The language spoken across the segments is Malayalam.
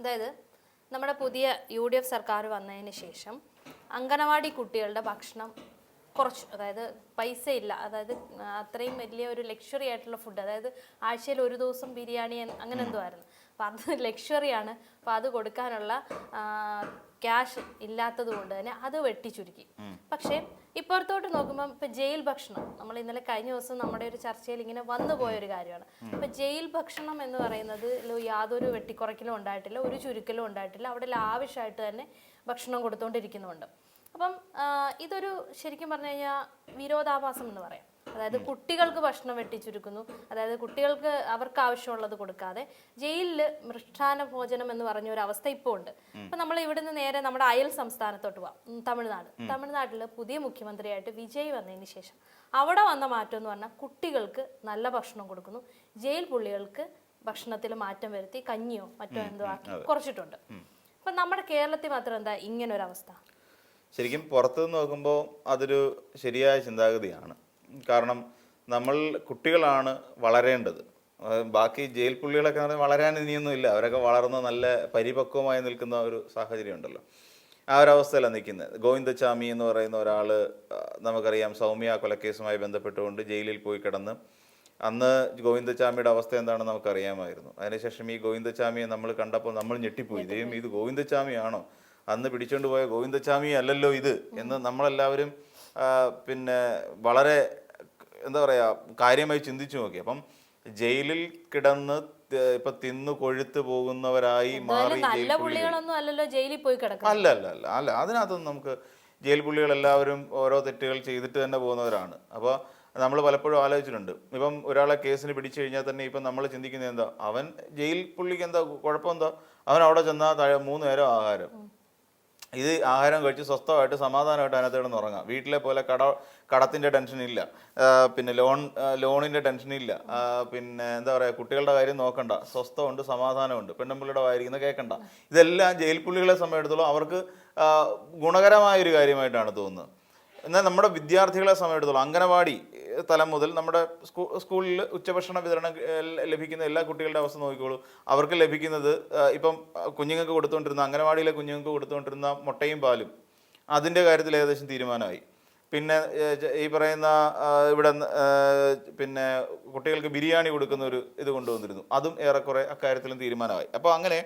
അതായത് നമ്മുടെ പുതിയ UDF സർക്കാർ വന്നതിന് ശേഷം അംഗനവാടി കുട്ടികളുടെ ഭക്ഷണം കുറച്ചു, അതായത് പൈസ ഇല്ല, അതായത് അത്രയും വലിയ ഒരു ലക്ഷറി ആയിട്ടുള്ള ഫുഡ്, അതായത് ആഴ്ചയിൽ ഒരു ദിവസം ബിരിയാണി അങ്ങനെ എന്തോ ആയിരുന്നു. അപ്പം അത് ലക്ഷറിയാണ്. അപ്പം അത് കൊടുക്കാനുള്ള ക്യാഷ് ഇല്ലാത്തത് കൊണ്ട് തന്നെ അത് വെട്ടിച്ചുരുക്കി. പക്ഷേ ഇപ്പുറത്തോട്ട് നോക്കുമ്പോൾ ഇപ്പം ജയിൽ ഭക്ഷണം, നമ്മൾ ഇന്നലെ കഴിഞ്ഞ ദിവസം നമ്മുടെ ഒരു ചർച്ചയിൽ ഇങ്ങനെ വന്നു പോയൊരു കാര്യമാണ്. ഇപ്പം ജയിൽ ഭക്ഷണം എന്ന് പറയുന്നത് യാതൊരു വെട്ടിക്കുറയ്ക്കലും ഉണ്ടായിട്ടില്ല, ഒരു ചുരുക്കലും ഉണ്ടായിട്ടില്ല. അവിടെ ലാവിഷായിട്ട് തന്നെ ഭക്ഷണം കൊടുത്തുകൊണ്ടിരിക്കുന്നുണ്ട്. അപ്പം ഇതൊരു ശരിക്കും പറഞ്ഞു കഴിഞ്ഞാൽ വിരോധാഭാസം എന്ന് പറയാം. അതായത് കുട്ടികൾക്ക് ഭക്ഷണം വെട്ടിച്ചുരുക്കുന്നു, അതായത് കുട്ടികൾക്ക് അവർക്ക് ആവശ്യമുള്ളത് കൊടുക്കാതെ ജയിലിൽ മൃഷ്ടാന ഭോജനം എന്ന് പറഞ്ഞ ഒരു അവസ്ഥ ഇപ്പോൾ ഉണ്ട്. അപ്പം നമ്മൾ ഇവിടുന്ന് നേരെ നമ്മുടെ അയൽ സംസ്ഥാനത്തോട്ട് പോവാം, തമിഴ്നാട്ടിൽ പുതിയ മുഖ്യമന്ത്രിയായിട്ട് വിജയ് വന്നതിന് ശേഷം അവിടെ വന്ന മാറ്റം എന്ന് പറഞ്ഞാൽ കുട്ടികൾക്ക് നല്ല ഭക്ഷണം കൊടുക്കുന്നു, ജയിൽ പുള്ളികൾക്ക് ഭക്ഷണത്തിൽ മാറ്റം വരുത്തി കഞ്ഞിയോ മറ്റോ എന്തോ ആക്കി കുറച്ചിട്ടുണ്ട്. അപ്പം നമ്മുടെ കേരളത്തിൽ മാത്രം എന്താ ഇങ്ങനൊരവസ്ഥ? ശരിക്കും പുറത്തുനിന്ന് നോക്കുമ്പോൾ അതൊരു ശരിയായ ചിന്താഗതിയാണ്. കാരണം നമ്മൾ കുട്ടികളാണ് വളരേണ്ടത്. ബാക്കി ജയിൽ പുള്ളികളൊക്കെ വളരാൻ ഇനിയൊന്നും ഇല്ല, അവരൊക്കെ വളർന്ന് നല്ല പരിപക്വമായി നിൽക്കുന്ന ഒരു സാഹചര്യം ഉണ്ടല്ലോ. ആ ഒരു അവസ്ഥയിലാണ് നിൽക്കുന്നത്. ഗോവിന്ദച്ചാമി എന്ന് പറയുന്ന ഒരാൾ, നമുക്കറിയാം, സൗമ്യ കൊലക്കേസുമായി ബന്ധപ്പെട്ടുകൊണ്ട് ജയിലിൽ പോയി കിടന്ന് അന്ന് ഗോവിന്ദച്ചാമിയുടെ അവസ്ഥ എന്താണെന്ന് നമുക്കറിയാമായിരുന്നു. അതിനുശേഷം ഈ ഗോവിന്ദച്ചാമിയെ നമ്മൾ കണ്ടപ്പോൾ നമ്മൾ ഞെട്ടിപ്പോയി, ദൈവം ഇത് ഗോവിന്ദച്ചാമിയാണോ, അന്ന് പിടിച്ചുകൊണ്ട് പോയ ഗോവിന്ദച്ചാമി അല്ലല്ലോ ഇത് എന്ന് നമ്മളെല്ലാവരും പിന്നെ വളരെ എന്താ പറയുക കാര്യമായി ചിന്തിച്ചു നോക്കി. അപ്പം ജയിലിൽ കിടന്ന് ഇപ്പൊ തിന്നു കൊഴുത്ത് പോകുന്നവരായി മാറി അല്ല അല്ല അല്ല അല്ല അതിനകത്തൊന്നും നമുക്ക് ജയിൽ പുള്ളികളെല്ലാവരും ഓരോ തെറ്റുകൾ ചെയ്തിട്ട് തന്നെ പോകുന്നവരാണ്. അപ്പോൾ നമ്മൾ പലപ്പോഴും ആലോചിച്ചിട്ടുണ്ട്. ഇപ്പം ഒരാളെ കേസിന് പിടിച്ചു കഴിഞ്ഞാൽ തന്നെ ഇപ്പം നമ്മൾ ചിന്തിക്കുന്നത് എന്താ, അവൻ ജയിൽ പുള്ളിക്ക് എന്താ കുഴപ്പം, എന്താ അവൻ അവിടെ ചെന്നാൽ 3 നേരം ആഹാരം, ഇത് ആഹാരം കഴിച്ച് സ്വസ്ഥമായിട്ട് സമാധാനമായിട്ട് അതിനകത്ത് കിടന്ന് ഉറങ്ങാം. വീട്ടിലെ പോലെ കടത്തിൻ്റെ ടെൻഷനില്ല, പിന്നെ ലോണിൻ്റെ ടെൻഷനില്ല, പിന്നെ എന്താ പറയുക കുട്ടികളുടെ കാര്യം നോക്കണ്ട, സ്വസ്ഥമുണ്ട്, സമാധാനമുണ്ട്, പെണ്ണുമ്പിള്ളിയുടെ വായിരിക്കുന്ന കേൾക്കണ്ട. ഇതെല്ലാം ജയിൽ പുള്ളികളെ സംബന്ധിച്ചിടത്തോളം അവർക്ക് ഗുണകരമായൊരു കാര്യമായിട്ടാണ് തോന്നുന്നത്. എന്നാൽ നമ്മുടെ വിദ്യാർത്ഥികളെ സംബന്ധിച്ചിടത്തോളം അംഗനവാടി തലം മുതൽ നമ്മുടെ സ്കൂളിൽ ഉച്ചഭക്ഷണ വിതരണം ലഭിക്കുന്ന എല്ലാ കുട്ടികളുടെ അവസ്ഥ നോക്കിക്കോളൂ. അവർക്ക് ലഭിക്കുന്നത് ഇപ്പം കുഞ്ഞുങ്ങൾക്ക് കൊടുത്തുകൊണ്ടിരുന്ന, അംഗനവാടിയിലെ കുഞ്ഞുങ്ങൾക്ക് കൊടുത്തുകൊണ്ടിരുന്ന മുട്ടയും പാലും അതിൻ്റെ കാര്യത്തിൽ ഏകദേശം തീരുമാനമായി. പിന്നെ ഈ പറയുന്ന ഇവിടെ പിന്നെ കുട്ടികൾക്ക് ബിരിയാണി കൊടുക്കുന്ന ഒരു ഇത് കൊണ്ടുവന്നിരുന്നു, അതും ഏറെക്കുറെ അക്കാര്യത്തിലും തീരുമാനമായി. അപ്പോൾ അങ്ങനെ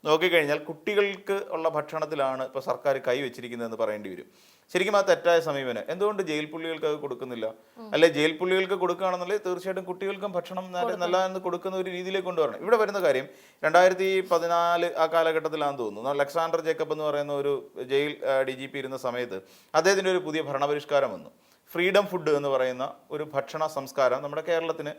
നോക്കിക്കഴിഞ്ഞാൽ കുട്ടികൾക്ക് ഉള്ള ഭക്ഷണത്തിലാണ് ഇപ്പോൾ സർക്കാർ കൈവച്ചിരിക്കുന്നതെന്ന് പറയേണ്ടി വരും. ശരിക്കും ആ തെറ്റായ സമീപനം. എന്തുകൊണ്ട് ജയിൽ പുള്ളികൾക്ക് അത് കൊടുക്കുന്നില്ല? അല്ലെ ജയിൽ പുള്ളികൾക്ക് കൊടുക്കുകയാണെന്നുണ്ടെങ്കിൽ തീർച്ചയായിട്ടും കുട്ടികൾക്കും ഭക്ഷണം നല്ലതെന്ന് കൊടുക്കുന്ന ഒരു രീതിയിലേക്ക് കൊണ്ടുവരണം. ഇവിടെ വരുന്ന കാര്യം 2014 ആ കാലഘട്ടത്തിലാണെന്ന് തോന്നുന്നു, അലക്സാണ്ടർ ജേക്കബ് എന്ന് പറയുന്ന ഒരു ജയിൽ DGP ഇരുന്ന സമയത്ത് അദ്ദേഹത്തിൻ്റെ ഒരു പുതിയ ഭരണപരിഷ്കാരം വന്നു. ഫ്രീഡം ഫുഡ് എന്ന് പറയുന്ന ഒരു ഭക്ഷണ സംസ്കാരം നമ്മുടെ കേരളത്തിന്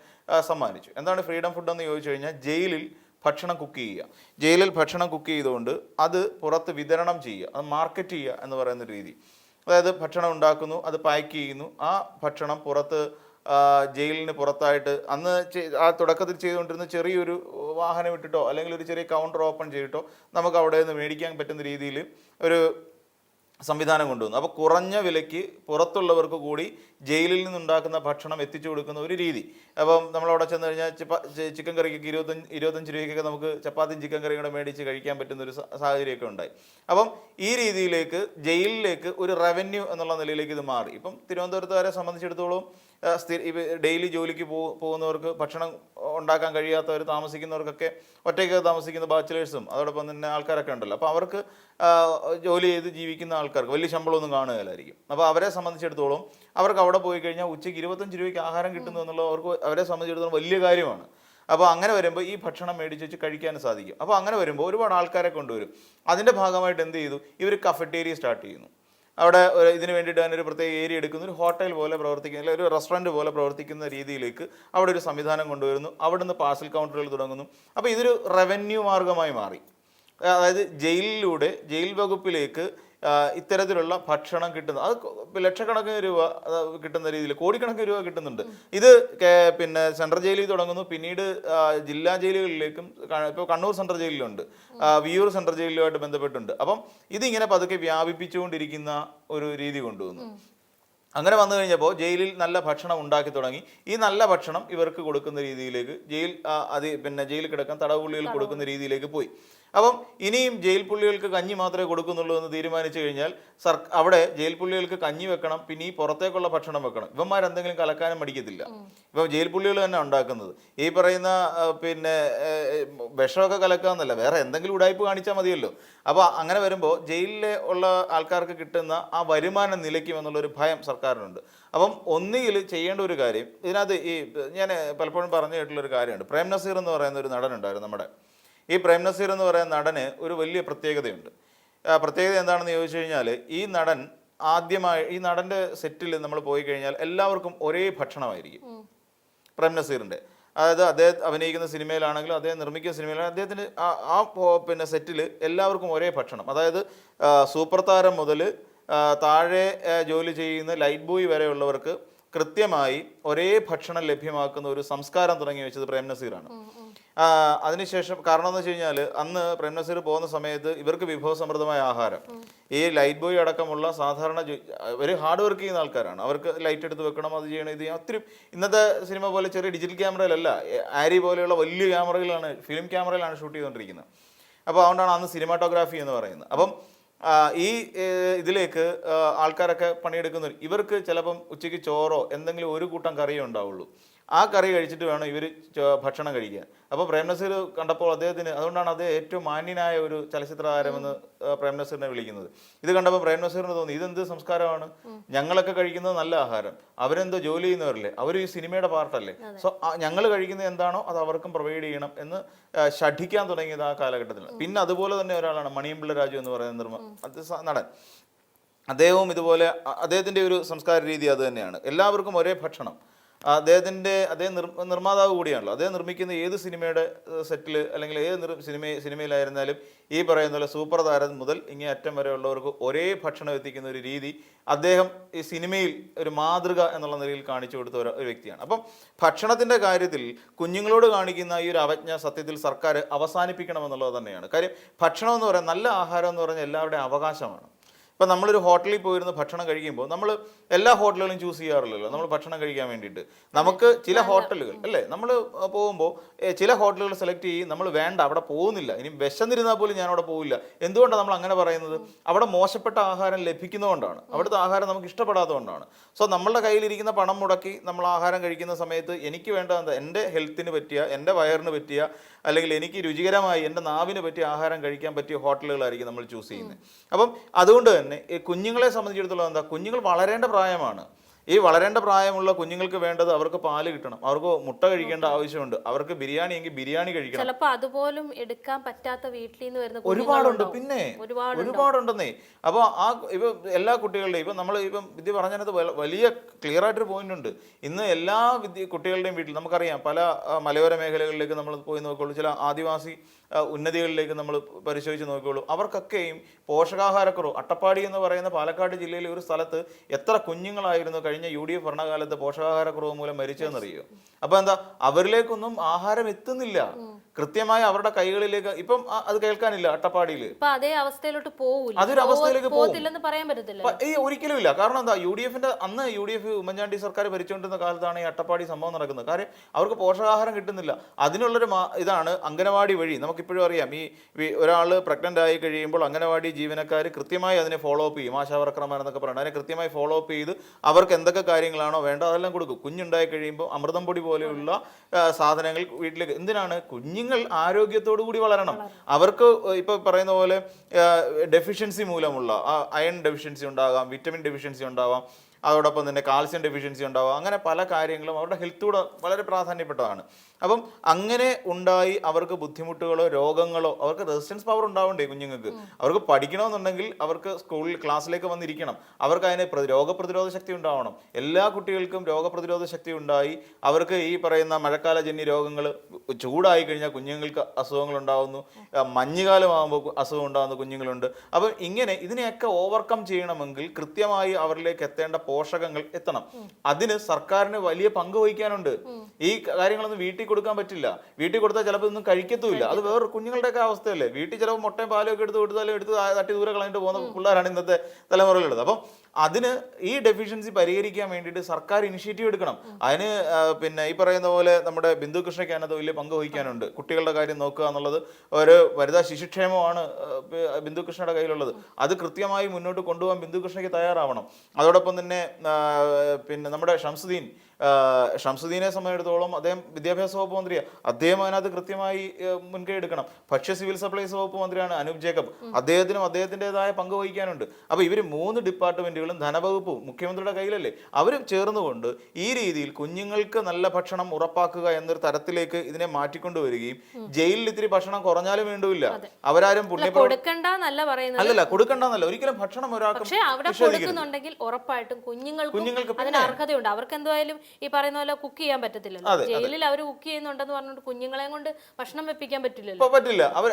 സമ്മാനിച്ചു. എന്താണ് ഫ്രീഡം ഫുഡ് എന്ന് ചോദിച്ചു കഴിഞ്ഞാൽ, ജയിലിൽ ഭക്ഷണം കുക്ക് ചെയ്യുക, ജയിലിൽ ഭക്ഷണം കുക്ക് ചെയ്തുകൊണ്ട് അത് പുറത്ത് വിതരണം ചെയ്യുക, അത് മാർക്കറ്റ് ചെയ്യുക എന്ന് പറയുന്ന രീതി. അതായത് ഭക്ഷണം ഉണ്ടാക്കുന്നു, അത് പാക്ക് ചെയ്യുന്നു, ആ ഭക്ഷണം പുറത്ത് ജയിലിന് പുറത്തായിട്ട് അന്ന് ആ തുടക്കത്തിൽ ചെയ്തുകൊണ്ടിരുന്ന ചെറിയൊരു വാഹനം ഇട്ടിട്ടോ അല്ലെങ്കിൽ ഒരു ചെറിയ കൗണ്ടർ ഓപ്പൺ ചെയ്തിട്ടോ നമുക്ക് അവിടെ നിന്ന് മേടിക്കാൻ പറ്റുന്ന രീതിയിൽ ഒരു സംവിധാനം കൊണ്ടുവന്നു. അപ്പോൾ കുറഞ്ഞ വിലയ്ക്ക് പുറത്തുള്ളവർക്ക് കൂടി ജയിലിൽ നിന്നുണ്ടാക്കുന്ന ഭക്ഷണം എത്തിച്ചു കൊടുക്കുന്ന ഒരു രീതി. അപ്പം നമ്മളവിടെ ചെന്ന് കഴിഞ്ഞാൽ ചിക്കൻ കറിക്കൊക്കെ 25 രൂപയ്ക്കൊക്കെ നമുക്ക് ചപ്പാത്തിയും ചിക്കൻ കറിയും കൂടെ മേടിച്ച് കഴിക്കാൻ പറ്റുന്ന ഒരു സാഹചര്യമൊക്കെ ഉണ്ടായി. അപ്പം ഈ രീതിയിലേക്ക് ജയിലിലേക്ക് ഒരു റവന്യൂ എന്നുള്ള നിലയിലേക്ക് ഇത് മാറി. ഇപ്പം തിരുവനന്തപുരത്തുകാരെ സംബന്ധിച്ചിടത്തോളം ഡെയിലി ജോലിക്ക് പോകുന്നവർക്ക്, ഭക്ഷണം ഉണ്ടാക്കാൻ കഴിയാത്തവർ, താമസിക്കുന്നവർക്കൊക്കെ ഒറ്റയ്ക്ക് താമസിക്കുന്ന ബാച്ചിലേഴ്സും അതോടൊപ്പം തന്നെ ആൾക്കാരൊക്കെ ഉണ്ടല്ലോ. അപ്പോൾ അവർക്ക് ജോലി ചെയ്ത് ജീവിക്കുന്ന ആൾക്കാർക്ക് വലിയ ശമ്പളമൊന്നും കാണുകയില്ലായിരിക്കും. അപ്പോൾ അവരെ സംബന്ധിച്ചിടത്തോളം അവർക്ക് അവിടെ പോയി കഴിഞ്ഞാൽ ഉച്ചയ്ക്ക് 25 രൂപയ്ക്ക് ആഹാരം കിട്ടുന്നു എന്നുള്ളത് അവരെ സംബന്ധിച്ചിടത്തോളം വലിയ കാര്യമാണ്. അപ്പോൾ അങ്ങനെ വരുമ്പോൾ ഈ ഭക്ഷണം മേടിച്ച് വെച്ച് കഴിക്കാൻ സാധിക്കും. അപ്പോൾ അങ്ങനെ വരുമ്പോൾ ഒരുപാട് ആൾക്കാരെ കൊണ്ടുവരും. അതിൻ്റെ ഭാഗമായിട്ട് എന്ത് ചെയ്തു, ഇവർ കഫറ്റേരിയ സ്റ്റാർട്ട് ചെയ്യുന്നു. അവിടെ ഇതിന് വേണ്ടിയിട്ട് തന്നെ ഒരു പ്രത്യേക ഏരിയ എടുക്കുന്ന, ഒരു ഹോട്ടൽ പോലെ പ്രവർത്തിക്കുന്ന, അല്ലെങ്കിൽ ഒരു റെസ്റ്റോറൻറ്റ് പോലെ പ്രവർത്തിക്കുന്ന രീതിയിലേക്ക് അവിടെ ഒരു സംവിധാനം കൊണ്ടുവരുന്നു. അവിടെ നിന്ന് പാഴ്സൽ കൗണ്ടറുകൾ തുടങ്ങുന്നു. അപ്പോൾ ഇതൊരു റവന്യൂ മാർഗമായി മാറി. അതായത് ജയിലിലൂടെ ജയിൽ വകുപ്പിലേക്ക് ഇത്തരത്തിലുള്ള ഭക്ഷണം കിട്ടുന്നത്, അത് ലക്ഷക്കണക്കിന് രൂപ കിട്ടുന്ന രീതിയിൽ, കോടിക്കണക്കിന് രൂപ കിട്ടുന്നുണ്ട്. ഇത് പിന്നെ സെൻട്രൽ ജയിലിൽ തുടങ്ങുന്നു, പിന്നീട് ജില്ലാ ജയിലുകളിലേക്കും, ഇപ്പോൾ കണ്ണൂർ സെൻട്രൽ ജയിലിലുണ്ട്, വിയൂർ സെൻട്രൽ ജയിലുമായിട്ട് ബന്ധപ്പെട്ടുണ്ട്. അപ്പം ഇതിങ്ങനെ പതുക്കെ വ്യാപിപ്പിച്ചുകൊണ്ടിരിക്കുന്ന ഒരു രീതി കൊണ്ടുവന്നു. അങ്ങനെ വന്നു കഴിഞ്ഞപ്പോൾ ജയിലിൽ നല്ല ഭക്ഷണം ഉണ്ടാക്കി തുടങ്ങി. ഈ നല്ല ഭക്ഷണം ഇവർക്ക് കൊടുക്കുന്ന രീതിയിലേക്ക് ജയിലിൽ കിടക്കാൻ തടവുപുള്ളികൾ കൊടുക്കുന്ന രീതിയിലേക്ക് പോയി. അപ്പം ഇനിയും ജയിൽ പുള്ളികൾക്ക് കഞ്ഞി മാത്രമേ കൊടുക്കുന്നുള്ളൂ എന്ന് തീരുമാനിച്ചു കഴിഞ്ഞാൽ അവിടെ ജയിൽ പുള്ളികൾക്ക് കഞ്ഞി വെക്കണം, പിന്നെ ഈ പുറത്തേക്കുള്ള ഭക്ഷണം വെക്കണം. ഇവന്മാരെന്തെങ്കിലും കലക്കാനും മടിക്കത്തില്ല. ഇപ്പം ജയിൽ പുള്ളികൾ തന്നെ ഉണ്ടാക്കുന്നത് ഈ പറയുന്ന പിന്നെ വിഷമൊക്കെ കലക്കാന്നല്ല, വേറെ എന്തെങ്കിലും ഉടായ്പ് കാണിച്ചാൽ മതിയല്ലോ. അപ്പോൾ അങ്ങനെ വരുമ്പോൾ ജയിലിലെ ഉള്ള ആൾക്കാർക്ക് കിട്ടുന്ന ആ വരുമാനം നിലയ്ക്കുമെന്നുള്ളൊരു ഭയം സർക്കാരിനുണ്ട്. അപ്പം ഒന്നുകിൽ ചെയ്യേണ്ട ഒരു കാര്യം, ഇതിനകത്ത് ഈ ഞാൻ പലപ്പോഴും പറഞ്ഞു കേട്ടുള്ളൊരു കാര്യമുണ്ട്. പ്രേം നസീർ എന്ന് പറയുന്ന ഒരു നടനുണ്ടായിരുന്നു നമ്മുടെ. ഈ പ്രേം നസീർ എന്ന് പറയുന്ന നടന് ഒരു വലിയ പ്രത്യേകതയുണ്ട്. പ്രത്യേകത എന്താണെന്ന് ചോദിച്ചു കഴിഞ്ഞാൽ, ഈ നടൻ്റെ സെറ്റിൽ നമ്മൾ പോയി കഴിഞ്ഞാൽ എല്ലാവർക്കും ഒരേ ഭക്ഷണമായിരിക്കും. പ്രേം നസീറിൻ്റെ, അതായത് അദ്ദേഹം അഭിനയിക്കുന്ന സിനിമയിലാണെങ്കിലും അദ്ദേഹം നിർമ്മിക്കുന്ന സിനിമയിലാണെങ്കിലും അദ്ദേഹത്തിന് പിന്നെ സെറ്റിൽ എല്ലാവർക്കും ഒരേ ഭക്ഷണം. അതായത് സൂപ്പർ താരം മുതൽ താഴെ ജോലി ചെയ്യുന്ന ലൈറ്റ് ബോയ് വരെയുള്ളവർക്ക് കൃത്യമായി ഒരേ ഭക്ഷണം ലഭ്യമാക്കുന്ന ഒരു സംസ്കാരം തുടങ്ങി വെച്ചത് പ്രേം നസീറാണ്. അതിനുശേഷം കാരണം എന്ന് വെച്ച് കഴിഞ്ഞാൽ, അന്ന് പ്രേം നസീർ പോകുന്ന സമയത്ത് ഇവർക്ക് വിഭവസമൃദ്ധമായ ആഹാരം, ഈ ലൈറ്റ് ബോയ് അടക്കമുള്ള സാധാരണ ഒരു ഹാർഡ് വർക്ക് ചെയ്യുന്ന ആൾക്കാരാണ്. അവർക്ക് ലൈറ്റ് എടുത്ത് വെക്കണം, അത് ചെയ്യണം, ഇത് ചെയ്യണം. ഒത്തിരി ഇന്നത്തെ സിനിമ പോലെ ചെറിയ ഡിജിറ്റൽ ക്യാമറയിലല്ല, ആരി പോലെയുള്ള വലിയ ക്യാമറയിലാണ്, ഫിലിം ക്യാമറയിലാണ് ഷൂട്ട് ചെയ്തുകൊണ്ടിരിക്കുന്നത്. അപ്പോൾ അതുകൊണ്ടാണ് അന്ന് സിനിമാറ്റോഗ്രാഫി എന്ന് പറയുന്നത്. അപ്പം ഈ ഇതിലേക്ക് ആൾക്കാരൊക്കെ പണിയെടുക്കുന്നവർ, ഇവർക്ക് ചിലപ്പം ഉച്ചയ്ക്ക് ചോറോ എന്തെങ്കിലും ഒരു കൂട്ടം കറിയേ ഉണ്ടാവുള്ളൂ. ആ കറി കഴിച്ചിട്ട് വേണം ഇവർ ഭക്ഷണം കഴിക്കാൻ. അപ്പോൾ പ്രേം നസീർ കണ്ടപ്പോൾ അദ്ദേഹത്തിന്, അതുകൊണ്ടാണ് അദ്ദേഹം ഏറ്റവും മാന്യനായ ഒരു ചലച്ചിത്ര താരമെന്ന് പ്രേം നസീറിനെ വിളിക്കുന്നത്. ഇത് കണ്ടപ്പോൾ പ്രേം നസീറിന് തോന്നി, ഇതെന്ത് സംസ്കാരമാണ്, ഞങ്ങളൊക്കെ കഴിക്കുന്നത് നല്ല ആഹാരം, അവരെന്തോ ജോലി ചെയ്യുന്നവരല്ലേ, അവർ ഈ സിനിമയുടെ പാർട്ടല്ലേ, സോ ഞങ്ങൾ കഴിക്കുന്നത് എന്താണോ അത് അവർക്കും പ്രൊവൈഡ് ചെയ്യണം എന്ന് ശഠിക്കാൻ തുടങ്ങിയത് ആ കാലഘട്ടത്തിൽ. പിന്നെ അതുപോലെ തന്നെ ഒരാളാണ് മണിയമ്പിള്ള രാജു എന്ന് പറയുന്ന നടൻ. അദ്ദേഹവും ഇതുപോലെ, അദ്ദേഹത്തിൻ്റെ ഒരു സംസ്കാര രീതി അത് തന്നെയാണ്. എല്ലാവർക്കും ഒരേ ഭക്ഷണം. അദ്ദേഹം നിർമ്മാതാവ് കൂടിയാണല്ലോ. അദ്ദേഹം നിർമ്മിക്കുന്ന ഏത് സിനിമയുടെ സെറ്റിൽ അല്ലെങ്കിൽ ഏത് സിനിമയിലായിരുന്നാലും ഈ പറയുന്ന പോലെ സൂപ്പർ താരം മുതൽ ഇങ്ങേ അറ്റം വരെയുള്ളവർക്ക് ഒരേ ഭക്ഷണം എത്തിക്കുന്ന ഒരു രീതി അദ്ദേഹം ഈ സിനിമയിൽ ഒരു മാതൃക എന്നുള്ള നിലയിൽ കാണിച്ചു കൊടുത്ത ഒരു വ്യക്തിയാണ്. അപ്പം ഭക്ഷണത്തിൻ്റെ കാര്യത്തിൽ കുഞ്ഞുങ്ങളോട് കാണിക്കുന്ന ഈ ഒരു അവജ്ഞ സത്യത്തിൽ സർക്കാർ അവസാനിപ്പിക്കണമെന്നുള്ളത് തന്നെയാണ് കാര്യം. ഭക്ഷണം എന്ന് പറയുന്നത്, നല്ല ആഹാരം എന്ന് പറഞ്ഞാൽ എല്ലാവരുടെയും അവകാശമാണ്. ഇപ്പം നമ്മളൊരു ഹോട്ടലിൽ പോയിരുന്ന് ഭക്ഷണം കഴിക്കുമ്പോൾ നമ്മൾ എല്ലാ ഹോട്ടലുകളും ചൂസ് ചെയ്യാറില്ലല്ലോ നമ്മൾ ഭക്ഷണം കഴിക്കാൻ വേണ്ടിയിട്ട്. നമുക്ക് ചില ഹോട്ടലുകൾ അല്ലേ, നമ്മൾ പോകുമ്പോൾ ചില ഹോട്ടലുകൾ സെലക്ട് ചെയ്യും, നമ്മൾ വേണ്ട അവിടെ പോകുന്നില്ല, ഇനി വിശന്നിരുന്നാൽ പോലും ഞാൻ അവിടെ പോവില്ല. എന്തുകൊണ്ടാണ് നമ്മൾ അങ്ങനെ പറയുന്നത്? അവിടെ മോശപ്പെട്ട ആഹാരം ലഭിക്കുന്നതുകൊണ്ടാണ്, അവിടുത്തെ ആഹാരം നമുക്ക് ഇഷ്ടപ്പെടാത്തതുകൊണ്ടാണ്. സോ നമ്മളുടെ കയ്യിലിരിക്കുന്ന പണം മുടക്കി നമ്മൾ ആഹാരം കഴിക്കുന്ന സമയത്ത് എനിക്ക് വേണ്ട എന്താ, എൻ്റെ ഹെൽത്തിന് പറ്റിയ, എൻ്റെ വയറിന് പറ്റിയ, അല്ലെങ്കിൽ എനിക്ക് രുചികരമായി എൻ്റെ നാവിന് പറ്റിയ ആഹാരം കഴിക്കാൻ പറ്റിയ ഹോട്ടലുകളായിരിക്കും നമ്മൾ ചൂസ് ചെയ്യുന്നത്. അപ്പം അതുകൊണ്ട് തന്നെ ഈ കുഞ്ഞുങ്ങളെ സംബന്ധിച്ചിടത്തോളം എന്താ, കുഞ്ഞുങ്ങൾ വളരേണ്ട പ്രായമാണ്. ഈ വളരേണ്ട പ്രായമുള്ള കുഞ്ഞുങ്ങൾക്ക് വേണ്ടത് അവർക്ക് പാല് കിട്ടണം, അവർക്ക് മുട്ട കഴിക്കേണ്ട ആവശ്യമുണ്ട്, അവർക്ക് ബിരിയാണി എങ്കിൽ ബിരിയാണി കഴിക്കണം. ചിലപ്പോൾ അതുപോലും എടുക്കാൻ പറ്റാത്ത വീട്ടിൽ നിന്ന് വരുന്ന ഒരുപാടുണ്ട്, പിന്നെ ഒരുപാടുണ്ടെന്നേ. അപ്പോൾ ഇപ്പൊ എല്ലാ കുട്ടികളുടെയും ഇപ്പം നമ്മൾ ഇപ്പം വിദ്യ പറഞ്ഞതിനകത്ത് വലിയ ക്ലിയർ ആയിട്ടൊരു പോയിന്റ് ഉണ്ട്. ഇന്ന് എല്ലാ കുട്ടികളുടെയും വീട്ടിൽ നമുക്കറിയാം, പല മലയോര മേഖലകളിലേക്ക് നമ്മൾ പോയി നോക്കുള്ളൂ, ചില ആദിവാസി ഉന്നതികളിലേക്ക് നമ്മൾ പരിശോധിച്ച് നോക്കുകയുള്ളൂ, അവർക്കൊക്കെയും പോഷകാഹാരക്കുറവ്. അട്ടപ്പാടി എന്ന് പറയുന്ന പാലക്കാട് ജില്ലയിലെ ഒരു സ്ഥലത്ത് എത്ര കുഞ്ഞുങ്ങളായിരുന്നു കഴിഞ്ഞ UDF ഭരണകാലത്ത് പോഷകാഹാരക്കുറവ് മൂലം മരിച്ചതെന്നറിയോ? അപ്പോൾ എന്താ, അവരിലേക്കൊന്നും ആഹാരം എത്തുന്നില്ല കൃത്യമായി അവരുടെ കൈകളിലേക്ക്. ഇപ്പം അത് കേൾക്കാനില്ല അട്ടപ്പാടിയിൽ. അതേ അവസ്ഥയിലോട്ട് പോകില്ല, അതൊരു അവസ്ഥയിലേക്ക് പറയാൻ പറ്റത്തില്ല. ഒരിക്കലും ഇല്ല. കാരണം എന്താ, അന്ന് UDF ഉമ്മൻചാണ്ടി സർക്കാർ ഭരിച്ചുകൊണ്ടിരുന്ന കാലത്താണ് ഈ അട്ടപ്പാടി സംഭവം നടക്കുന്നത്. കാര്യം അവർക്ക് പോഷകാഹാരം കിട്ടുന്നില്ല. അതിനുള്ളൊരു ഇതാണ് അംഗനവാടി വഴി. നമുക്കിപ്പോഴും അറിയാം, ഈ ഒരാൾ പ്രഗ്നൻ്റ് ആയി കഴിയുമ്പോൾ അംഗനവാടി ജീവനക്കാർ കൃത്യമായി അതിനെ ഫോളോ അപ്പ് ചെയ്യും. ആശാവർക്കർമാരെന്നൊക്കെ പറയുന്നത് അതിനെ കൃത്യമായി ഫോളോ അപ്പ് ചെയ്ത് അവർക്ക് എന്തൊക്കെ കാര്യങ്ങളാണോ വേണ്ടത് അതെല്ലാം കൊടുക്കും. കുഞ്ഞുണ്ടായി കഴിയുമ്പോൾ അമൃതം പൊടി പോലെയുള്ള സാധനങ്ങൾ വീട്ടിലേക്ക്. എന്തിനാണ്? കുഞ്ഞുങ്ങൾ ആരോഗ്യത്തോടു കൂടി വളരണം. അവർക്ക് ഇപ്പോൾ പറയുന്ന പോലെ ഡെഫിഷ്യൻസി മൂലമുള്ള അയൺ ഡെഫിഷ്യൻസി ഉണ്ടാകാം, വിറ്റമിൻ ഡെഫിഷ്യൻസി ഉണ്ടാവാം, അതോടൊപ്പം തന്നെ കാൽസ്യം ഡെഫിഷ്യൻസി ഉണ്ടാവാം. അങ്ങനെ പല കാര്യങ്ങളും അവരുടെ ഹെൽത്തോട് വളരെ പ്രാധാന്യപ്പെട്ടതാണ്. അപ്പം അങ്ങനെ ഉണ്ടായി അവർക്ക് ബുദ്ധിമുട്ടുകളോ രോഗങ്ങളോ, അവർക്ക് റെസിസ്റ്റൻസ് പവർ ഉണ്ടാവണ്ടേ കുഞ്ഞുങ്ങൾക്ക്? അവർക്ക് പഠിക്കണമെന്നുണ്ടെങ്കിൽ അവർക്ക് സ്കൂളിൽ ക്ലാസ്സിലേക്ക് വന്നിരിക്കണം, അവർക്ക് അതിന് രോഗപ്രതിരോധ ശക്തി ഉണ്ടാവണം. എല്ലാ കുട്ടികൾക്കും രോഗപ്രതിരോധ ശക്തി ഉണ്ടായി അവർക്ക് ഈ പറയുന്ന മഴക്കാലജന്യ രോഗങ്ങൾ, ചൂടായി കഴിഞ്ഞാൽ കുഞ്ഞുങ്ങൾക്ക് അസുഖങ്ങൾ ഉണ്ടാകുന്നു, മഞ്ഞുകാലമാകുമ്പോൾ അസുഖം ഉണ്ടാകുന്ന കുഞ്ഞുങ്ങളുണ്ട്. അപ്പം ഇങ്ങനെ ഇതിനെയൊക്കെ ഓവർകം ചെയ്യണമെങ്കിൽ കൃത്യമായി അവരിലേക്ക് എത്തേണ്ട പോഷകങ്ങൾ എത്തണം. അതിന് സർക്കാരിന് വലിയ പങ്ക് വഹിക്കാനുണ്ട്. ഈ കാര്യങ്ങളൊന്നും വീട്ടിൽ കൊടുക്കാൻ പറ്റില്ല. വീട്ടിൽ കൊടുത്താൽ ചിലപ്പോൾ ഒന്നും കഴിക്കത്തുമില്ല. അത് വേറെ കുഞ്ഞുങ്ങളുടെയൊക്കെ അവസ്ഥയല്ലേ. വീട്ടിൽ ചിലപ്പോൾ മുട്ടയും പാലും ഒക്കെ എടുത്ത് കൊടുത്താലും എടുത്ത് തട്ടി ദൂരെ കളഞ്ഞിട്ട് പോകുന്ന പിള്ളേരാണ് ഇന്നത്തെ തലമുറയിലുള്ളത്. അപ്പം അതിന് ഈ ഡെഫിഷ്യൻസി പരിഹരിക്കാൻ വേണ്ടിയിട്ട് സർക്കാർ ഇനിഷ്യേറ്റീവ് എടുക്കണം. അതിന് പിന്നെ ഈ പറയുന്ന പോലെ നമ്മുടെ ബിന്ദു കൃഷ്ണയ്ക്ക് അതിനകത്ത് വലിയ പങ്ക് വഹിക്കാനുണ്ട്. കുട്ടികളുടെ കാര്യം നോക്കുക എന്നുള്ളത് ഒരു വനിതാ ശിശുക്ഷേമമാണ് ബിന്ദു കൃഷ്ണയുടെ കയ്യിലുള്ളത്. അത് കൃത്യമായി മുന്നോട്ട് കൊണ്ടുപോകാൻ ബിന്ദു കൃഷ്ണയ്ക്ക് തയ്യാറാവണം. അതോടൊപ്പം തന്നെ പിന്നെ നമ്മുടെ ഷംസുദ്ദീനെ സംബന്ധിച്ചിടത്തോളം അദ്ദേഹം വിദ്യാഭ്യാസ വകുപ്പ് മന്ത്രിയാണ്. അദ്ദേഹം അതിനകത്ത് കൃത്യമായി മുൻകൈ എടുക്കണം. ഭക്ഷ്യ സിവിൽ സപ്ലൈസ് വകുപ്പ് മന്ത്രിയാണ് അനൂപ് ജേക്കബ്. അദ്ദേഹത്തിനും അദ്ദേഹത്തിൻ്റെതായ പങ്ക് വഹിക്കാനുണ്ട്. അപ്പോൾ ഇവർ 3 ഡിപ്പാർട്ട്മെന്റുകളും ധനവകുപ്പും മുഖ്യമന്ത്രിയുടെ കയ്യിലല്ലേ, അവരും ചേർന്നുകൊണ്ട് ഈ രീതിയിൽ കുഞ്ഞുങ്ങൾക്ക് നല്ല ഭക്ഷണം ഉറപ്പാക്കുക എന്നൊരു തരത്തിലേക്ക് ഇതിനെ മാറ്റിക്കൊണ്ടുവരികയും ജയിലിൽ ഇത്തിരി ഭക്ഷണം കുറഞ്ഞാലും വേണ്ടുമില്ല, അവരാരും അല്ലല്ല കൊടുക്കണ്ടെന്നല്ല, ഒരിക്കലും ഭക്ഷണം ഒരാൾക്ക് കൊടുക്കുന്നുണ്ടെങ്കിൽ ഉറപ്പായിട്ടും കുഞ്ഞുങ്ങൾക്ക് അതിന് അർഹതയുണ്ട്. അവർക്ക് എന്തായാലും ഈ പറയുന്ന പോലെ കുക്ക് ചെയ്യാൻ പറ്റത്തില്ലല്ലോ. ജയിലിൽ അവർ കുക്ക് ചെയ്യുന്നുണ്ടെന്ന് പറഞ്ഞിട്ട് കുഞ്ഞുങ്ങളെ കൊണ്ട് ഭക്ഷണം വെപ്പിക്കാൻ പറ്റില്ലല്ലോ. പറ്റില്ല. അവർ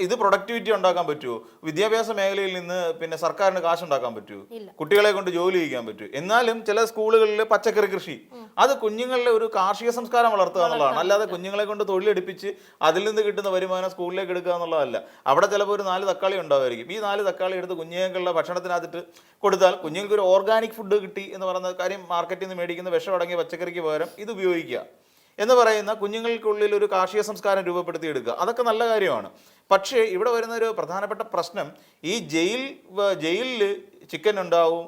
ഇത് പ്രൊഡക്ടിവിറ്റി ഉണ്ടാക്കാൻ പറ്റുമോ? വിദ്യാഭ്യാസ മേഖലയിൽ നിന്ന് പിന്നെ സർക്കാരിന് കാശ് ഉണ്ടാക്കാൻ പറ്റുമോ? കുട്ടികളെ കൊണ്ട് ജോലി ചെയ്യിക്കാൻ പറ്റുമോ? എന്നാലും ചില സ്കൂളുകളിൽ പച്ചക്കറി കൃഷി, അത് കുഞ്ഞുങ്ങളിലെ ഒരു കാർഷിക സംസ്കാരം വളർത്തുക എന്നുള്ളതാണ്. അല്ലാതെ കുഞ്ഞുങ്ങളെ കൊണ്ട് തൊഴിലെടുപ്പിച്ച് അതിൽ നിന്ന് കിട്ടുന്ന വരുമാനം സ്കൂളിലേക്ക് എടുക്കുക എന്നുള്ളതല്ല. അവിടെ ചിലപ്പോൾ ഒരു 4 തക്കാളി ഉണ്ടാവുമായിരിക്കും. ഈ 4 തക്കാളി എടുത്ത് കുഞ്ഞുങ്ങളുടെ ഭക്ഷണത്തിനകത്തിട്ട് കൊടുത്താൽ കുഞ്ഞുങ്ങൾക്ക് ഒരു ഓർഗാനിക് ഫുഡ് കിട്ടി എന്ന് പറയുന്ന കാര്യം. മാർക്കറ്റിൽ നിന്ന് മേടിക്കുന്ന വിഷമടങ്ങിയ പച്ചക്കറിക്ക് പകരം ഇത് ഉപയോഗിക്കുക എന്ന് പറയുന്ന കുഞ്ഞുങ്ങൾക്കുള്ളിൽ ഒരു കാർഷിക സംസ്കാരം രൂപപ്പെടുത്തിയെടുക്കുക, അതൊക്കെ നല്ല കാര്യമാണ്. പക്ഷേ ഇവിടെ വരുന്ന ഒരു പ്രധാനപ്പെട്ട പ്രശ്നം, ഈ ജയിലിൽ ചിക്കൻ ഉണ്ടാവും,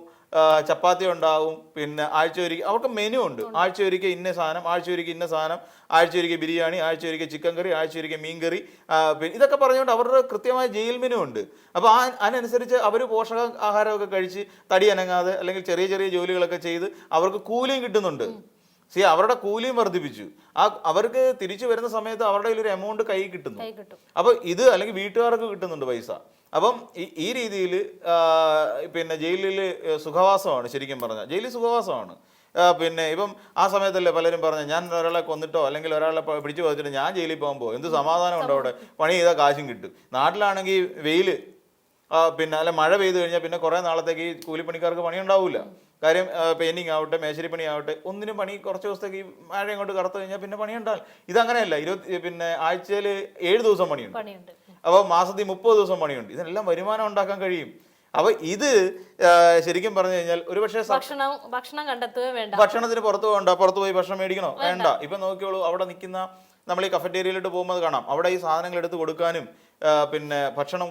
ചപ്പാത്തി ഉണ്ടാവും, പിന്നെ ആഴ്ചയൊരിക്കൽ അവർക്ക് മെനു ഉണ്ട്. ആഴ്ചയൊരിക്കൽ ഇന്ന സാധനം, ആഴ്ചയൊരിക്കൽ ഇന്ന സാധനം, ആഴ്ചയൊരിക്കൽ ബിരിയാണി, ആഴ്ചയൊരിക്കൽ ചിക്കൻ കറി, ആഴ്ചയൊരിക്കൽ മീൻ കറി, പിന്നെ ഇതൊക്കെ പറഞ്ഞുകൊണ്ട് അവരുടെ കൃത്യമായ ജയിൽ മെനു ഉണ്ട്. അപ്പോൾ അതിനനുസരിച്ച് അവർ പോഷക ആഹാരമൊക്കെ കഴിച്ച് തടി അനങ്ങാതെ അല്ലെങ്കിൽ ചെറിയ ചെറിയ ജോലികളൊക്കെ ചെയ്ത് അവർക്ക് കൂലിയും കിട്ടുന്നുണ്ട്. അവരുടെ കൂലിയും വർദ്ധിപ്പിച്ചു. അവർക്ക് തിരിച്ചു വരുന്ന സമയത്ത് അവരുടെ ഒരു എമൗണ്ട് കൈ കിട്ടുന്നു. അപ്പോൾ ഇത് അല്ലെങ്കിൽ വീട്ടുകാർക്ക് കിട്ടുന്നുണ്ട് പൈസ. അപ്പം ഈ രീതിയിൽ പിന്നെ ജയിലിൽ സുഖവാസമാണ്. ശരിക്കും പറഞ്ഞാൽ ജയിലിൽ സുഖവാസമാണ്. പിന്നെ ഇപ്പം ആ സമയത്തല്ലേ പലരും പറഞ്ഞു, ഞാൻ ഒരാളെ കൊന്നിട്ടോ അല്ലെങ്കിൽ ഒരാളെ പിടിച്ചു പോയിട്ട് ഞാൻ ജയിലിൽ പോകുമ്പോൾ എന്ത് സമാധാനം ഉണ്ടോ, അവിടെ പണി ചെയ്താൽ കാശും കിട്ടും. നാട്ടിലാണെങ്കിൽ വെയിൽ പിന്നെ അല്ല മഴ പെയ്തു കഴിഞ്ഞാൽ പിന്നെ കുറേ നാളത്തേക്ക് ഈ കൂലിപ്പണിക്കാർക്ക് പണി ഉണ്ടാവില്ല. കാര്യം പെയിന്റിങ് ആവട്ടെ, മേശരിപ്പണി ആവട്ടെ, ഒന്നിനും പണി കുറച്ച് ദിവസത്തേക്ക് ഈ മഴ ഇങ്ങോട്ട് കറുത്തു കഴിഞ്ഞാൽ പിന്നെ പണി ഉണ്ടാവില്ല. ഇതങ്ങനെയല്ല. പിന്നെ ആഴ്ചയിൽ 7 ദിവസം പണിയുണ്ട്. അപ്പോൾ മാസത്തിൽ 30 ദിവസം പണിയുണ്ട്. ഇതിനെല്ലാം വരുമാനം ഉണ്ടാക്കാൻ കഴിയും. അപ്പൊ ഇത് ശരിക്കും പറഞ്ഞു കഴിഞ്ഞാൽ ഒരുപക്ഷെ ഭക്ഷണം കണ്ടെത്തുകയോ വേണ്ട, ഭക്ഷണത്തിന് പുറത്തു പോയി ഭക്ഷണം മേടിക്കണോ വേണ്ട. ഇപ്പൊ നോക്കിയോളൂ, അവിടെ നിൽക്കുന്ന നമ്മൾ ഈ കഫറ്റേരിയയിലോട്ട് പോകുമ്പോൾ കാണാം, അവിടെ ഈ സാധനങ്ങൾ എടുത്ത് കൊടുക്കാനും പിന്നെ ഭക്ഷണം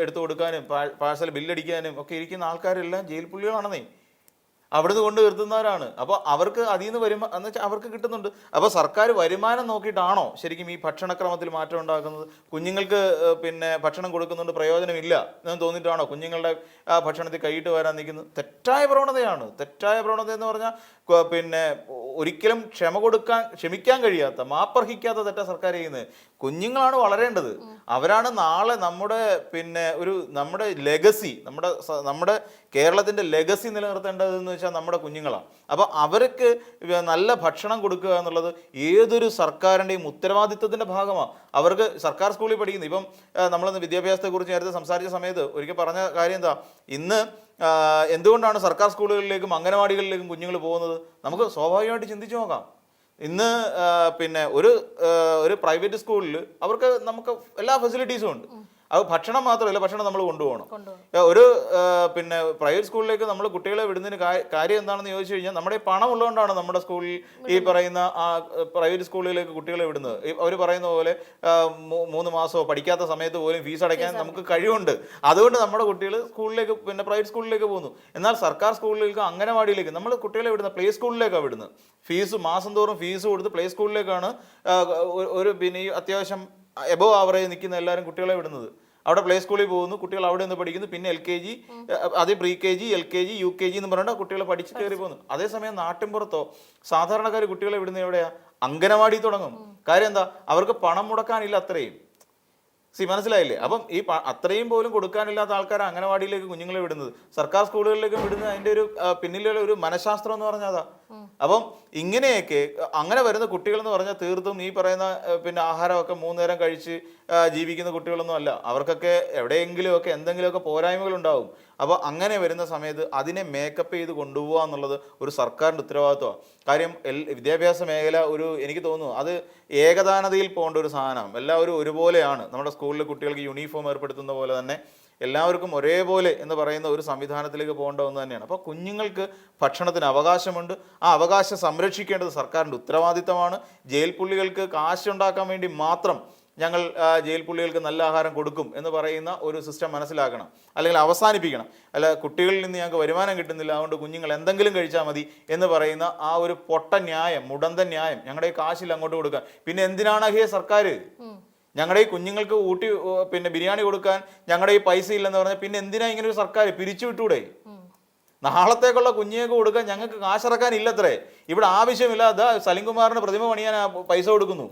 എടുത്തു കൊടുക്കാനും പാഴ്സൽ ബില്ലടിക്കാനും ഒക്കെ ഇരിക്കുന്ന ആൾക്കാരെല്ലാം ജയിൽ പുള്ളികളാണെന്നേ, അവിടുന്ന് കൊണ്ട് നിർത്തുന്നവരാണ്. അപ്പോൾ അവർക്ക് അതിൽ നിന്ന് എന്ന് വെച്ചാൽ അവർക്ക് കിട്ടുന്നുണ്ട്. അപ്പോൾ സർക്കാർ വരുമാനം നോക്കിയിട്ടാണോ ശരിക്കും ഈ ഭക്ഷണക്രമത്തിൽ മാറ്റം ഉണ്ടാക്കുന്നത്? കുഞ്ഞുങ്ങൾക്ക് പിന്നെ ഭക്ഷണം കൊടുക്കുന്നുണ്ട്, പ്രയോജനമില്ല എന്ന് തോന്നിയിട്ടാണോ കുഞ്ഞുങ്ങളുടെ ഭക്ഷണത്തിൽ കൈയിട്ട് വരാൻ നിൽക്കുന്നത്? തെറ്റായ പ്രവണതയാണ്. തെറ്റായ പ്രവണത എന്ന് പറഞ്ഞാൽ പിന്നെ ഒരിക്കലും ക്ഷമിക്കാൻ കഴിയാത്ത, മാപ്പർഹിക്കാത്ത തെറ്റാ സർക്കാർ ചെയ്യുന്നത്. കുഞ്ഞുങ്ങളാണ് വളരേണ്ടത്. അവരാണ് നാളെ നമ്മുടെ ലെഗസി, നമ്മുടെ കേരളത്തിന്റെ ലെഗസി നിലനിർത്തേണ്ടതെന്ന് വെച്ചാൽ നമ്മുടെ കുഞ്ഞുങ്ങളാണ്. അപ്പോൾ അവർക്ക് നല്ല ഭക്ഷണം കൊടുക്കുക എന്നുള്ളത് ഏതൊരു സർക്കാരിൻ്റെയും ഉത്തരവാദിത്വത്തിന്റെ ഭാഗമാണ്. അവർക്ക് സർക്കാർ സ്കൂളിൽ പഠിക്കുന്നത്, ഇപ്പം നമ്മളൊന്ന് വിദ്യാഭ്യാസത്തെക്കുറിച്ച് നേരത്തെ സംസാരിച്ച സമയത്ത് ഒരിക്കൽ പറഞ്ഞ കാര്യം എന്താ, ഇന്ന് എന്തുകൊണ്ടാണ് സർക്കാർ സ്കൂളുകളിലേക്കും അംഗനവാടികളിലേക്കും കുഞ്ഞുങ്ങൾ പോകുന്നത്? നമുക്ക് സ്വാഭാവികമായിട്ട് ചിന്തിച്ചു നോക്കാം. ഇന്ന് പിന്നെ ഒരു പ്രൈവറ്റ് സ്കൂളിൽ നമുക്ക് എല്ലാ ഫെസിലിറ്റീസും ഉണ്ട്. അത് ഭക്ഷണം മാത്രമല്ല, ഭക്ഷണം നമ്മൾ കൊണ്ടുപോകണം. ഒരു പിന്നെ പ്രൈവറ്റ് സ്കൂളിലേക്ക് നമ്മൾ കുട്ടികളെ വിടുന്നതിന് കാര്യം എന്താണെന്ന് ചോദിച്ചു കഴിഞ്ഞാൽ, നമ്മുടെ പണം ഉള്ളതുകൊണ്ടാണ് നമ്മുടെ സ്കൂളിൽ ഈ പറയുന്ന പ്രൈവറ്റ് സ്കൂളുകളിലേക്ക് കുട്ടികളെ വിടുന്നത്. അവർ പറയുന്ന പോലെ 3 മാസമോ പഠിക്കാത്ത സമയത്ത് പോലും ഫീസ് അടയ്ക്കാൻ നമുക്ക് കഴിവുണ്ട്. അതുകൊണ്ട് നമ്മുടെ കുട്ടികൾ സ്കൂളിലേക്ക് പിന്നെ പ്രൈവറ്റ് സ്കൂളിലേക്ക് പോകുന്നു. എന്നാൽ സർക്കാർ സ്കൂളിലേക്ക് അംഗനവാടിയിലേക്ക് നമ്മൾ കുട്ടികളെ വിടുന്ന പ്ലേ സ്കൂളിലേക്കാണ് വിടുന്നത്. ഫീസ് മാസം തോറും ഫീസ് കൊടുത്ത് പ്ലേ സ്കൂളിലേക്കാണ് ഒരു പിന്നെ ഈ അത്യാവശ്യം എബോവ് ആവറേജ് നിൽക്കുന്ന എല്ലാവരും കുട്ടികളെ വിടുന്നത്. അവിടെ പ്ലേ സ്കൂളിൽ പോകുന്നു, കുട്ടികൾ അവിടെ നിന്ന് പഠിക്കുന്നു, പിന്നെ LKG, അത് pre-KG, LKG, UKG എന്ന് പറഞ്ഞാൽ കുട്ടികൾ പഠിച്ച് കയറി പോകുന്നു. അതേസമയം നാട്ടിൻപുറത്തോ സാധാരണക്കാർ കുട്ടികളെ വിടുന്നത് എവിടെയാ? അംഗനവാടി തുടങ്ങും. കാര്യം എന്താ? അവർക്ക് പണം മുടക്കാനില്ല അത്രയും. മനസ്സിലായില്ലേ? അപ്പം ഈ അത്രയും പോലും കൊടുക്കാനില്ലാത്ത ആൾക്കാർ അംഗനവാടിയിലേക്ക് കുഞ്ഞുങ്ങളെ വിടുന്നത്, സർക്കാർ സ്കൂളുകളിലേക്ക് വിടുന്നത്. അതിൻ്റെ ഒരു പിന്നിലുള്ള ഒരു മനഃശാസ്ത്രം എന്ന് പറഞ്ഞാൽ അതാ. അപ്പം ഇങ്ങനെയൊക്കെ അങ്ങനെ വരുന്ന കുട്ടികൾ എന്ന് പറഞ്ഞാൽ തീർത്തും ഈ പറയുന്ന പിന്നെ ആഹാരമൊക്കെ 3 നേരം കഴിച്ച് ജീവിക്കുന്ന കുട്ടികളൊന്നും അല്ല. അവർക്കൊക്കെ എവിടെയെങ്കിലുമൊക്കെ എന്തെങ്കിലുമൊക്കെ പോരായ്മകൾ ഉണ്ടാവും. അപ്പോൾ അങ്ങനെ വരുന്ന സമയത്ത് അതിനെ മേക്കപ്പ് ചെയ്ത് കൊണ്ടുപോകുക എന്നുള്ളത് ഒരു സർക്കാരിൻ്റെ ഉത്തരവാദിത്വമാണ്. കാര്യം വിദ്യാഭ്യാസ മേഖല എനിക്ക് തോന്നുന്നു അത് ഏകദാനതയിൽ പോകേണ്ട ഒരു സാധനമാണ്. എല്ലാവരും ഒരുപോലെയാണ്. നമ്മുടെ സ്കൂളിൽ കുട്ടികൾക്ക് യൂണിഫോം ഏർപ്പെടുത്തുന്ന പോലെ തന്നെ എല്ലാവർക്കും ഒരേപോലെ എന്ന് പറയുന്ന ഒരു സംവിധാനത്തിലേക്ക് പോകേണ്ട ഒന്ന് തന്നെയാണ്. അപ്പോൾ കുഞ്ഞുങ്ങൾക്ക് ഭക്ഷണത്തിന് അവകാശമുണ്ട്. ആ അവകാശം സംരക്ഷിക്കേണ്ടത് സർക്കാരിൻ്റെ ഉത്തരവാദിത്തമാണ്. ജയിൽ പുള്ളികൾക്ക് കാശുണ്ടാക്കാൻ വേണ്ടി മാത്രം ഞങ്ങൾ ജയിൽ പുള്ളികൾക്ക് നല്ല ആഹാരം കൊടുക്കും എന്ന് പറയുന്ന ഒരു സിസ്റ്റം മനസ്സിലാക്കണം, അല്ലെങ്കിൽ അവസാനിപ്പിക്കണം. അല്ല, കുട്ടികളിൽ നിന്ന് ഞങ്ങൾക്ക് വരുമാനം കിട്ടുന്നില്ല, അതുകൊണ്ട് കുഞ്ഞുങ്ങൾ എന്തെങ്കിലും കഴിച്ചാൽ മതി എന്ന് പറയുന്ന ആ ഒരു പൊട്ട ന്യായം, മുടന്തൻ ന്യായം, ഞങ്ങളുടെ കാശിൽ അങ്ങോട്ട് കൊടുക്കാൻ. പിന്നെ എന്തിനാണ് ഹേ സർക്കാർ ഞങ്ങളുടെ ഈ കുഞ്ഞുങ്ങൾക്ക് ബിരിയാണി കൊടുക്കാൻ ഞങ്ങളുടെ ഈ പൈസ ഇല്ലെന്ന് പറഞ്ഞാൽ പിന്നെ എന്തിനാ ഇങ്ങനെ ഒരു സർക്കാർ പിരിച്ചുവിട്ടൂടെ? നാളത്തേക്കുള്ള കുഞ്ഞുങ്ങൾക്ക് കൊടുക്കാൻ ഞങ്ങൾക്ക് കാശിറക്കാൻ ഇല്ലത്രേ. ഇവിടെ ആവശ്യമില്ലാതെ സലിംകുമാറിന് പ്രതിമ പണിയാൻ പൈസ കൊടുക്കുന്നു.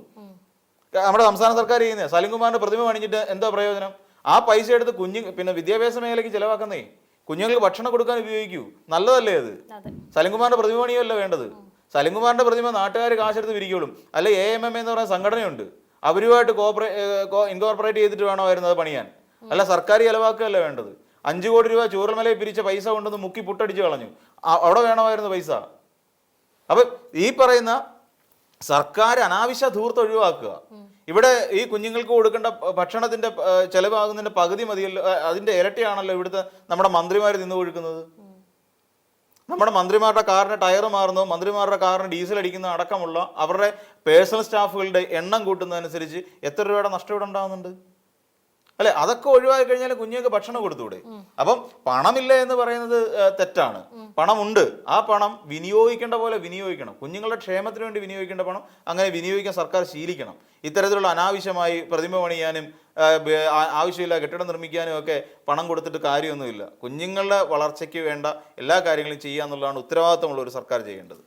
നമ്മുടെ സംസ്ഥാന സർക്കാർ ചെയ്യുന്നത് സലിംകുമാറിന്റെ പ്രതിമ പണിഞ്ഞിട്ട് എന്താ പ്രയോജനം? ആ പൈസ എടുത്ത് വിദ്യാഭ്യാസ മേഖലയ്ക്ക് ചിലവാക്കുന്നേ. കുഞ്ഞുങ്ങൾക്ക് ഭക്ഷണം കൊടുക്കാൻ ഉപയോഗിക്കൂ. നല്ലതല്ലേ അത്? സലിംകുമാറിന്റെ പ്രതിമ പണിയല്ല വേണ്ടത്. സലിംകുമാറിന്റെ പ്രതിമ നാട്ടുകാർ കാശെടുത്ത് പിരിക്കോളും. അല്ലെ AMM എന്ന് പറയുന്ന സംഘടനയുണ്ട്, അവരുമായിട്ട് ഇൻകോർപ്പറേറ്റ് ചെയ്തിട്ട് വേണോ വരുന്നത് പണിയാൻ. അല്ല, സർക്കാർ ചിലവാക്കുകയല്ല വേണ്ടത്. 5 കോടി രൂപ ചൂരൽമലയിൽ പിരിച്ച പൈസ കൊണ്ടൊന്ന് മുക്കി പുട്ടടിച്ച് കളഞ്ഞു. അവിടെ വേണമായിരുന്നു പൈസ. അപ്പം ഈ പറയുന്ന സർക്കാർ അനാവശ്യ ധൂർത്ത് ഒഴിവാക്കുക. ഇവിടെ ഈ കുഞ്ഞുങ്ങൾക്ക് കൊടുക്കേണ്ട ഭക്ഷണത്തിന്റെ ചെലവാകുന്നതിന്റെ പകുതി മതിയല്ലോ, അതിന്റെ ഇരട്ടിയാണല്ലോ ഇവിടുത്തെ നമ്മുടെ മന്ത്രിമാർ നിന്ന് ഒഴുക്കുന്നത്. നമ്മുടെ മന്ത്രിമാരുടെ കാറിന് ടയർ മാറുന്നു, മന്ത്രിമാരുടെ കാറിന് ഡീസൽ അടിക്കുന്ന അടക്കമുള്ള അവരുടെ പേഴ്സണൽ സ്റ്റാഫുകളുടെ എണ്ണം കൂട്ടുന്നതനുസരിച്ച് എത്ര രൂപയുടെ നഷ്ടം ഇവിടെ ഉണ്ടാകുന്നുണ്ട് അല്ലെ? അതൊക്കെ ഒഴിവാക്കി കഴിഞ്ഞാൽ കുഞ്ഞുങ്ങൾക്ക് ഭക്ഷണം കൊടുത്തൂടെ? അപ്പം പണമില്ല എന്ന് പറയുന്നത് തെറ്റാണ്. പണമുണ്ട്. ആ പണം വിനിയോഗിക്കേണ്ട പോലെ വിനിയോഗിക്കണം. കുഞ്ഞുങ്ങളുടെ ക്ഷേമത്തിന് വേണ്ടി വിനിയോഗിക്കേണ്ട പണം അങ്ങനെ വിനിയോഗിക്കാൻ സർക്കാർ ശീലിക്കണം. ഇത്തരത്തിലുള്ള അനാവശ്യമായി പ്രതിമ പണിയാനും ആവശ്യമില്ല കെട്ടിടം നിർമ്മിക്കാനും ഒക്കെ പണം കൊടുത്തിട്ട് കാര്യമൊന്നുമില്ല. കുഞ്ഞുങ്ങളുടെ വളർച്ചയ്ക്ക് വേണ്ട എല്ലാ കാര്യങ്ങളും ചെയ്യുക എന്നുള്ളതാണ് ഉത്തരവാദിത്തമുള്ള ഒരു സർക്കാർ ചെയ്യേണ്ടത്.